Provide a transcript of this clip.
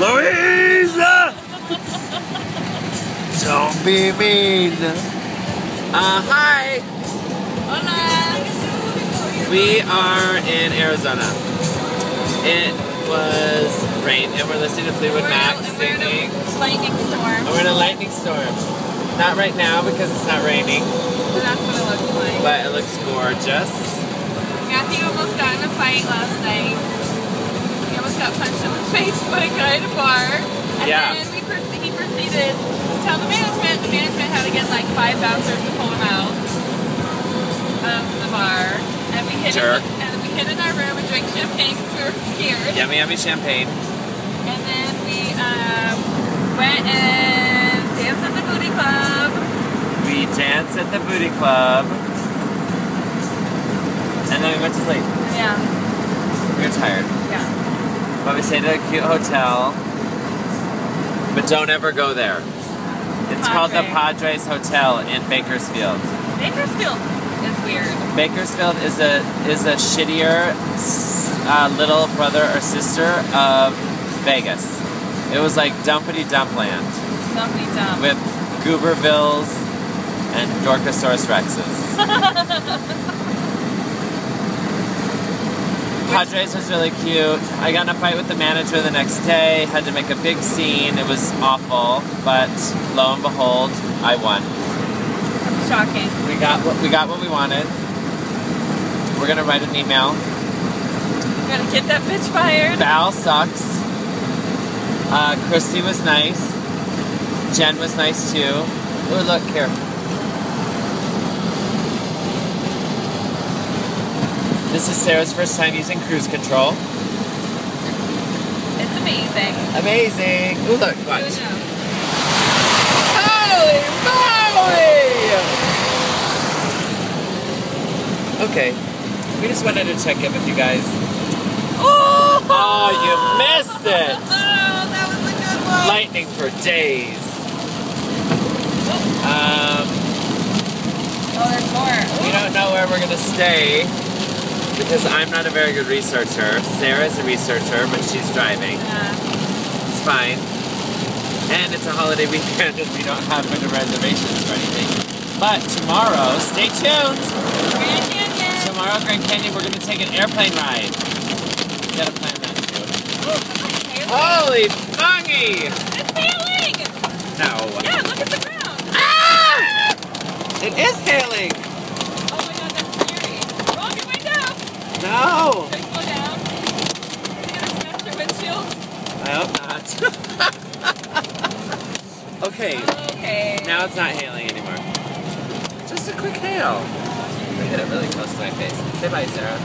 Louise! Don't be mean. Hi. Hola. We are in Arizona. It was rain, and we're listening to Fleetwood Mac singing. We're in a lightning storm. We're in a lightning storm. Not right now because it's not raining. So that's what it looks like. But it looks gorgeous. Matthew almost got in a fight last night. He almost got punched in the face by a guy at a bar. And then he proceeded to tell the management. The management had to get like 5 bouncers to pull him out of the bar. And we hid in our room and drank champagne because we were scared. Yummy, yummy champagne. And then we went and danced at the booty club. We danced at the booty club. And then we went to sleep. Yeah. We were tired. Yeah. But we stayed at a cute hotel. But don't ever go there. It's called the Padres Hotel in Bakersfield. Bakersfield is weird. Bakersfield is a shittier little brother or sister of Vegas. It was like Dumpity Dumpland. Dumpity Dump. With Goobervilles and Dorkosaurus Rexes. Padres was really cute. I got in a fight with the manager the next day, had to make a big scene. It was awful, but lo and behold, I won. Shocking. We got what we wanted. We're gonna write an email. We're gonna get that bitch fired. Val sucks. Christy was nice. Jen was nice too. Oh, look here. This is Sarah's first time using cruise control. It's amazing. Amazing. Ooh, look, watch. Holy moly! Okay, we just wanted to check in with you guys. Oh, you missed it! Oh, that was a good one. Lightning for days. Oh, there's more. We don't know where we're gonna stay. Because I'm not a very good researcher. Sarah's a researcher, but she's driving. It's fine. And it's a holiday weekend and we don't have any reservations or anything. But tomorrow, stay tuned! Grand Canyon! Tomorrow, Grand Canyon, we're going to take an airplane ride. We gotta plan that too. Holy bungy! It's hailing! No. Yeah, look at the ground! Ah! It is hailing! No! Should I slow down? Is it gonna smash your windshield? I hope not. Okay. Okay. Now it's not hailing anymore. Just a quick hail. I hit it really close to my face. Say bye, Sarah.